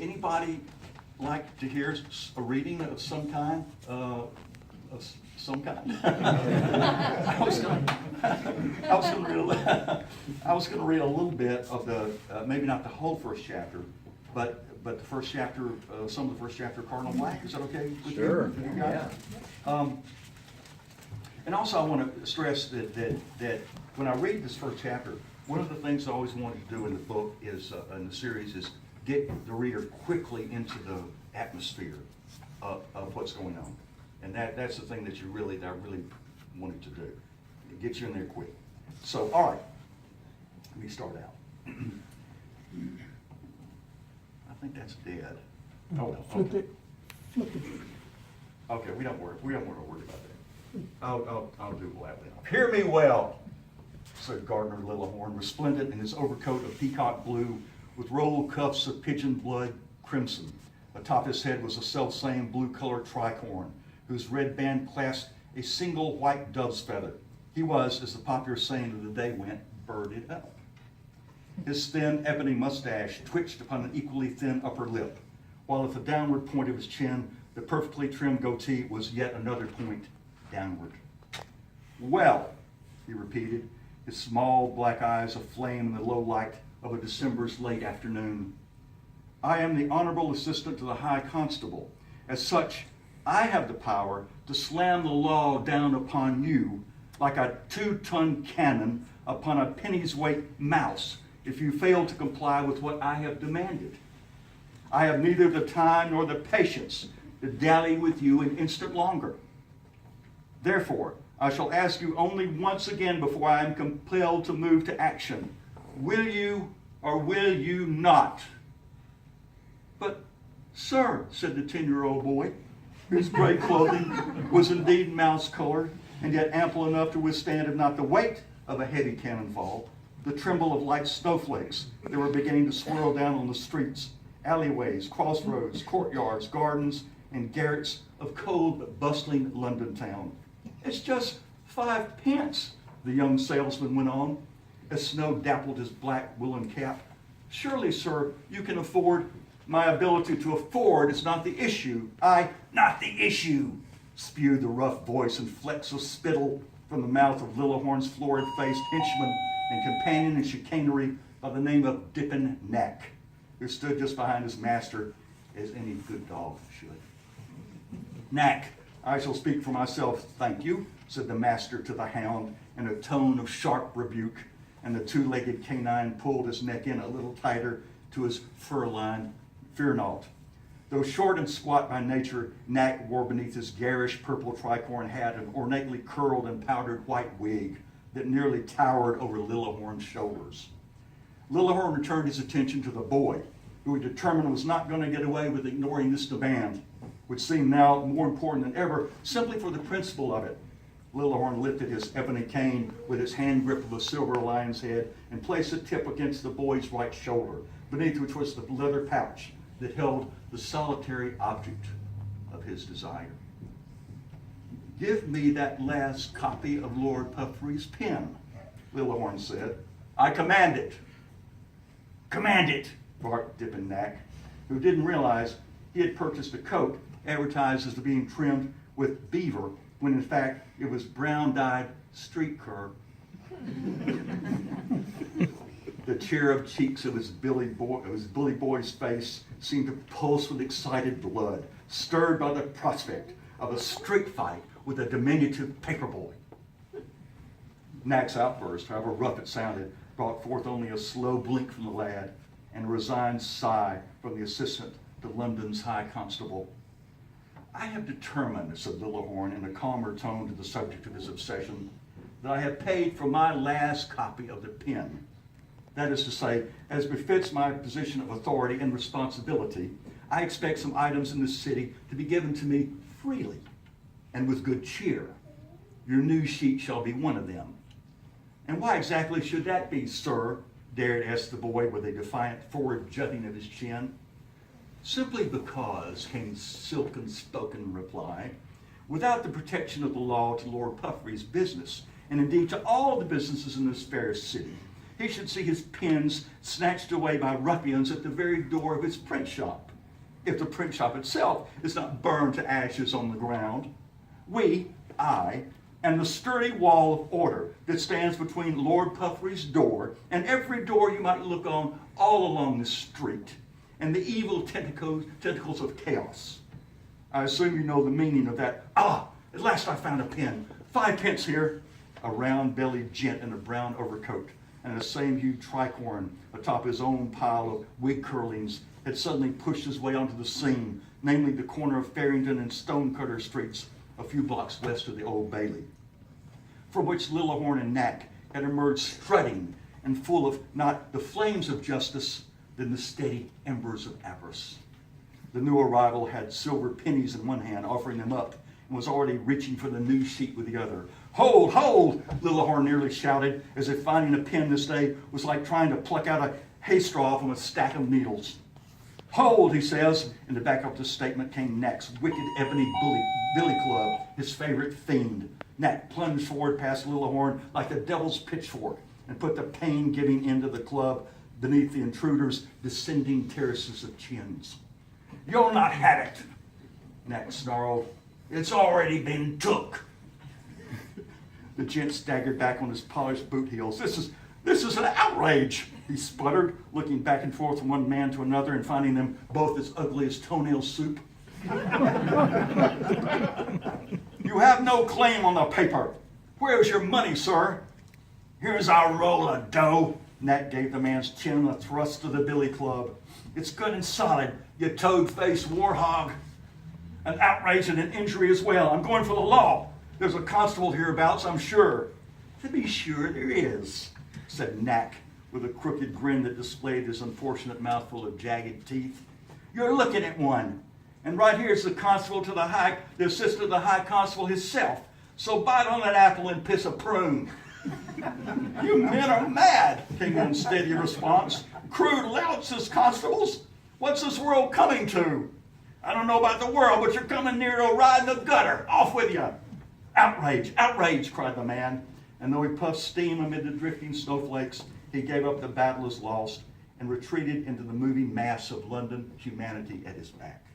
Anybody like to hear a reading of some kind? I was going to read a little bit of the maybe not the whole first chapter, but the first chapter, some of the first chapter of Cardinal Black. Is that okay with Sure. you guys? Yeah. And also, I want to stress that when I read this first chapter, one of the things I always wanted to do in the book is in the series is get the reader quickly into the atmosphere of what's going on, and that's the thing that I really wanted to do, get you in there quick. So, all right, let me start out. I think that's dead. No, Oh, flip okay. it. Flip it. Okay, we don't worry about that. I'll do gladly. Hear me well, said Gardner Lillehorn, resplendent in his overcoat of peacock blue, with rolled cuffs of pigeon blood crimson. Atop his head was a self-same blue-colored tricorn, whose red band clasped a single white dove's feather. He was, as the popular saying of the day went, birded up. His thin ebony mustache twitched upon an equally thin upper lip, while at the downward point of his chin, the perfectly trimmed goatee was yet another point downward. Well, he repeated, his small black eyes aflame in the low light of a December's late afternoon. I am the honorable assistant to the High Constable. As such, I have the power to slam the law down upon you like a 2-ton cannon upon a penny's weight mouse if you fail to comply with what I have demanded. I have neither the time nor the patience to dally with you an instant longer. Therefore, I shall ask you only once again before I am compelled to move to action. Will you or will you not? But, sir, said the 10-year-old boy, whose gray clothing was indeed mouse-colored, and yet ample enough to withstand, if not the weight of a heavy cannonball, the tremble of light snowflakes that were beginning to swirl down on the streets, alleyways, crossroads, courtyards, gardens, and garrets of cold but bustling London town. It's just 5 pence, the young salesman went on, as snow dappled his black woolen cap. Surely, sir, you can afford. My ability to afford is not the issue. Not the issue, spewed the rough voice and flecks of spittle from the mouth of Lillehorn's florid-faced henchman and companion in chicanery by the name of Dippin' Knack, who stood just behind his master, as any good dog should. Knack, I shall speak for myself, thank you, said the master to the hound in a tone of sharp rebuke, and the 2-legged canine pulled his neck in a little tighter to his fur-lined fear naught. Though short and squat by nature, Knack wore beneath his garish purple tricorn hat an ornately curled and powdered white wig that nearly towered over Lillehorn's shoulders. Lillehorn returned his attention to the boy, who he determined was not going to get away with ignoring this demand, which seemed now more important than ever, simply for the principle of it. Lillehorn lifted his ebony cane with its hand grip of a silver lion's head and placed the tip against the boy's right shoulder, beneath which was the leather pouch that held the solitary object of his desire. Give me that last copy of Lord Puffrey's pen, Lillehorn said. I command it. Command it, barked Dippin' Knack, who didn't realize he had purchased a coat advertised as being trimmed with beaver, when in fact it was brown-dyed street cur. The cherub cheeks of his bully boy's face seemed to pulse with excited blood, stirred by the prospect of a street fight with a diminutive paperboy. Knack's outburst, however rough it sounded, brought forth only a slow blink from the lad and a resigned sigh from the assistant to London's High Constable. I have determined, said Lillehorn in a calmer tone to the subject of his obsession, that I have paid for my last copy of the pen. That is to say, as befits my position of authority and responsibility, I expect some items in this city to be given to me freely and with good cheer. Your news sheet shall be one of them. And why exactly should that be, sir? Dared ask the boy with a defiant forward jutting of his chin. Simply because, came silken spoken reply, without the protection of the law to Lord Puffrey's business, and indeed to all the businesses in this fair city, he should see his pens snatched away by ruffians at the very door of his print shop. if the print shop itself is not burned to ashes on the ground. I, and the sturdy wall of order that stands between Lord Puffery's door and every door you might look on all along the street, and the evil tentacles of chaos. I assume you know the meaning of that. At last I found a pen. 5 pence here. A round-bellied gent in a brown overcoat and a same-hued tricorn atop his own pile of wig curlings had suddenly pushed his way onto the scene, namely the corner of Farrington and Stonecutter Streets, a few blocks west of the Old Bailey, from which Lillahorn and Knack had emerged strutting and full of not the flames of justice, then the steady embers of avarice. The new arrival had silver pennies in one hand, offering them up, and was already reaching for the news sheet with the other. Hold, hold, Lillahorn nearly shouted, as if finding a pen this day was like trying to pluck out a hay straw from a stack of needles. Hold, he says, and to back up this statement came Knack's wicked ebony billy club, his favorite fiend. Knack plunged forward past Lillahorn like the devil's pitchfork and put the pain-giving end of the club beneath the intruder's descending terraces of chins. You'll not have it, Knack snarled. It's already been took. The gent staggered back on his polished boot heels. This is an outrage, he sputtered, looking back and forth from one man to another and finding them both as ugly as toenail soup. You have no claim on the paper. Where's your money, sir? Here's our roll of dough. Knack gave the man's chin a thrust of the billy club. It's good and solid, you toad-faced warhog. An outrage and an injury as well. I'm going for the law. There's a constable hereabouts, I'm sure. To be sure there is, said Knack, with a crooked grin that displayed his unfortunate mouthful of jagged teeth. You're looking at one. And right here's the constable to the assistant of the high constable himself. So bite on that apple and piss a prune. You men are mad, came the unsteady response. Crude louts, constables. What's this world coming to? I don't know about the world, but you're coming near to a ride in the gutter. Off with you. Outrage, outrage, cried the man. And though he puffed steam amid the drifting snowflakes, he gave up the battle as lost and retreated into the moving mass of London humanity at his back.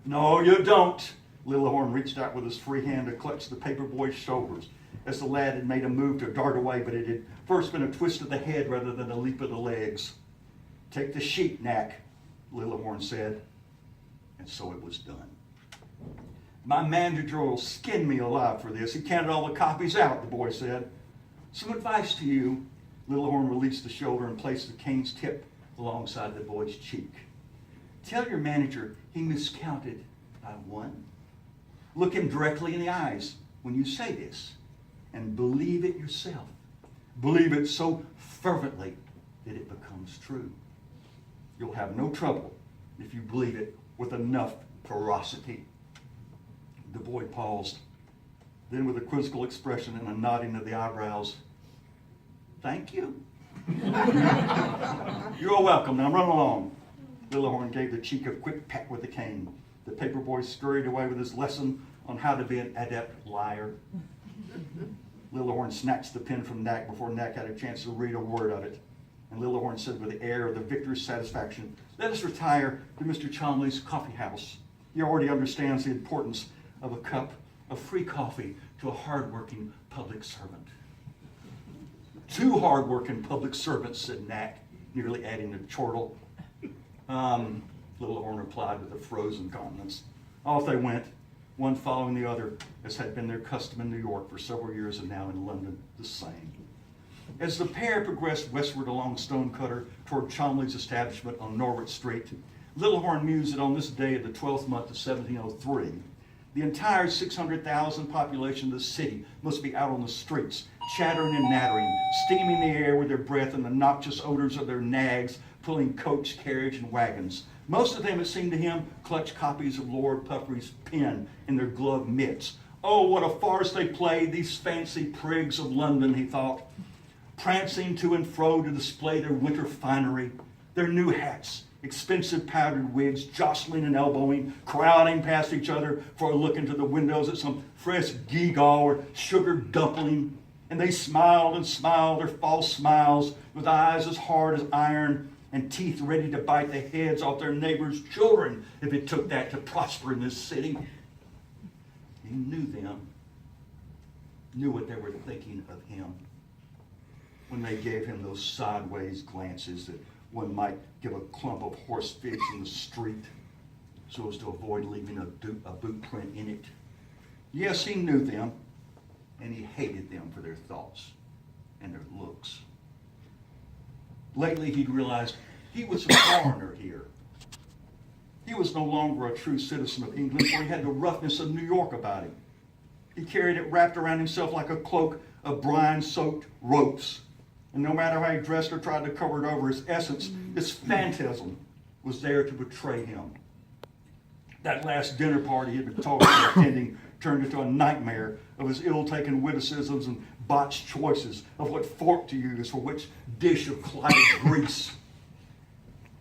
No, you don't. Lillahorn reached out with his free hand to clutch the paper boy's shoulders as the lad had made a move to dart away, but it had first been a twist of the head rather than a leap of the legs. Take the sheet, Knack, Lillahorn said. And so it was done. My manager will skin me alive for this. He counted all the copies out, the boy said. Some advice to you. Lillahorn released the shoulder and placed the cane's tip alongside the boy's cheek. Tell your manager he miscounted by 1. Look him directly in the eyes when you say this, and believe it yourself. Believe it so fervently that it becomes true. You'll have no trouble if you believe it with enough ferocity. The boy paused, then with a quizzical expression and a nodding of the eyebrows, thank you. You're welcome. Now run along. Lillahorn gave the cheek a quick peck with the cane. The paper boy scurried away with his lesson on how to be an adept liar. Lillahorn snatched the pen from Knack before Knack had a chance to read a word of it. And Lillahorn said with the air of the victor's satisfaction, let us retire to Mr. Cholmondeley's coffee house. He already understands the importance of a cup of free coffee to a hard-working public servant. 2 hard-working public servants, said Knack, nearly adding a chortle. Lillahorn replied with a frozen countenance. Off they went, one following the other, as had been their custom in New York for several years and now in London the same. As the pair progressed westward along Stonecutter toward Cholmondeley's establishment on Norwood Street, Lillahorn mused that on this day of the 12th month of 1703, the entire 600,000 population of the city must be out on the streets, chattering and nattering, steaming the air with their breath and the noxious odors of their nags, pulling coach, carriage, and wagons. Most of them, it seemed to him, clutched copies of Lord Puffery's pen in their glove mitts. Oh, what a farce they played, these fancy prigs of London, he thought, prancing to and fro to display their winter finery, their new hats, expensive powdered wigs, jostling and elbowing, crowding past each other for a look into the windows at some fresh gewgaw or sugar dumpling. And they smiled and smiled their false smiles with eyes as hard as iron and teeth ready to bite the heads off their neighbors' children if it took that to prosper in this city. He knew them, knew what they were thinking of him when they gave him those sideways glances that one might give a clump of horse figs in the street so as to avoid leaving a boot print in it. Yes, he knew them, and he hated them for their thoughts and their looks. Lately, he'd realized he was a foreigner here. He was no longer a true citizen of England, for he had the roughness of New York about him. He carried it wrapped around himself like a cloak of brine-soaked ropes. And no matter how he dressed or tried to cover it over, his essence, his phantasm, was there to betray him. That last dinner party he had been told of attending turned into a nightmare of his ill-taken witticisms and botched choices of what fork to use for which dish of clotted grease.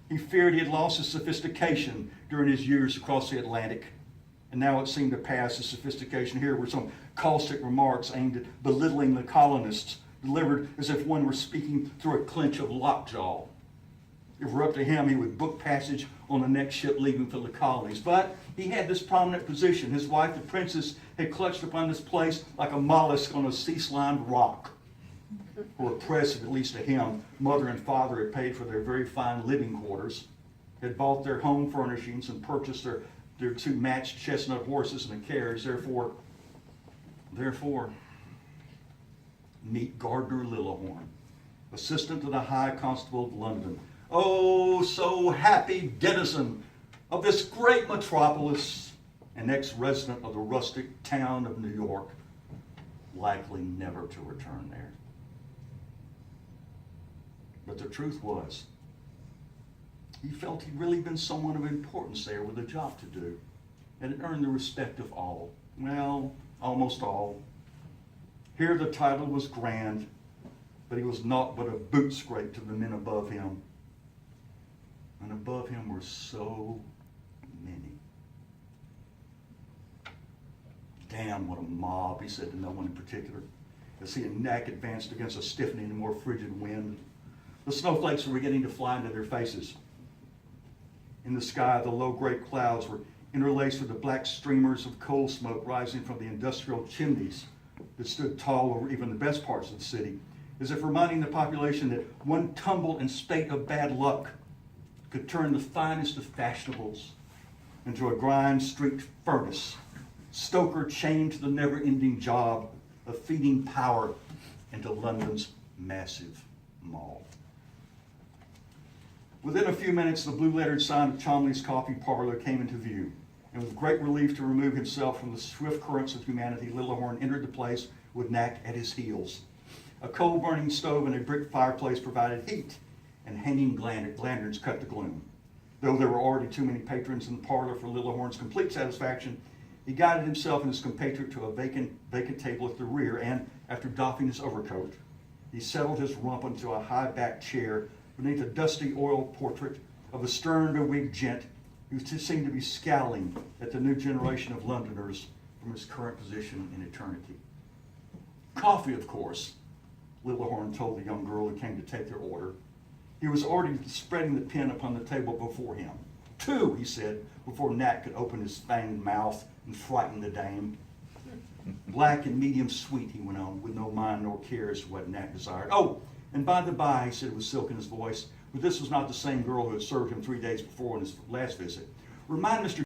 He feared he had lost his sophistication during his years across the Atlantic, and now it seemed to pass his sophistication here were some caustic remarks aimed at belittling the colonists, delivered as if one were speaking through a clench of lockjaw. If it were up to him, he would book passage on the next ship leaving for the colonies. But he had this prominent position. His wife, the princess, had clutched upon this place like a mollusk on a sea-slimed rock. For oppressive, at least to him, mother and father had paid for their very fine living quarters, had bought their home furnishings and purchased their two matched chestnut horses and a carriage. Therefore, meet Gardner Lillehorn, assistant to the High Constable of London. Oh, so happy denizen of this great metropolis, and ex-resident of the rustic town of New York, likely never to return there. But the truth was, he felt he'd really been someone of importance there with a job to do, and had earned the respect of all. Well, almost all. Here the title was grand, but he was naught but a boot scrape to the men above him. And above him were so many. Damn, what a mob, he said to no one in particular, as he and Knack advanced against a stiffening and more frigid wind. The snowflakes were beginning to fly into their faces. In the sky, the low gray clouds were interlaced with the black streamers of coal smoke rising from the industrial chimneys that stood tall over even the best parts of the city, as if reminding the population that one tumble and spate of bad luck could turn the finest of fashionables into a grime-streaked furnace, stoker chained to the never-ending job of feeding power into London's massive mall. Within a few minutes, the blue-lettered sign of Cholmondeley's Coffee Parlor came into view, and with great relief to remove himself from the swift currents of humanity, Lillehorn entered the place with Knack at his heels. A coal-burning stove and a brick fireplace provided heat, and hanging lanterns cut the gloom. Though there were already too many patrons in the parlor for Lillehorn's complete satisfaction, he guided himself and his compatriot to a vacant table at the rear, and after doffing his overcoat, he settled his rump into a high-backed chair beneath a dusty oil portrait of a stern, bewigged gent who seemed to be scowling at the new generation of Londoners from his current position in eternity. Coffee, of course, Lillehorn told the young girl who came to take their order. He was already spreading the pen upon the table before him. 2, he said, before Nat could open his fanged mouth and frighten the dame. Black and medium sweet, he went on, with no mind nor care as to what Nat desired. Oh, and by the by, he said with silk in his voice, but this was not the same girl who had served him 3 days before on his last visit. Remind Mr.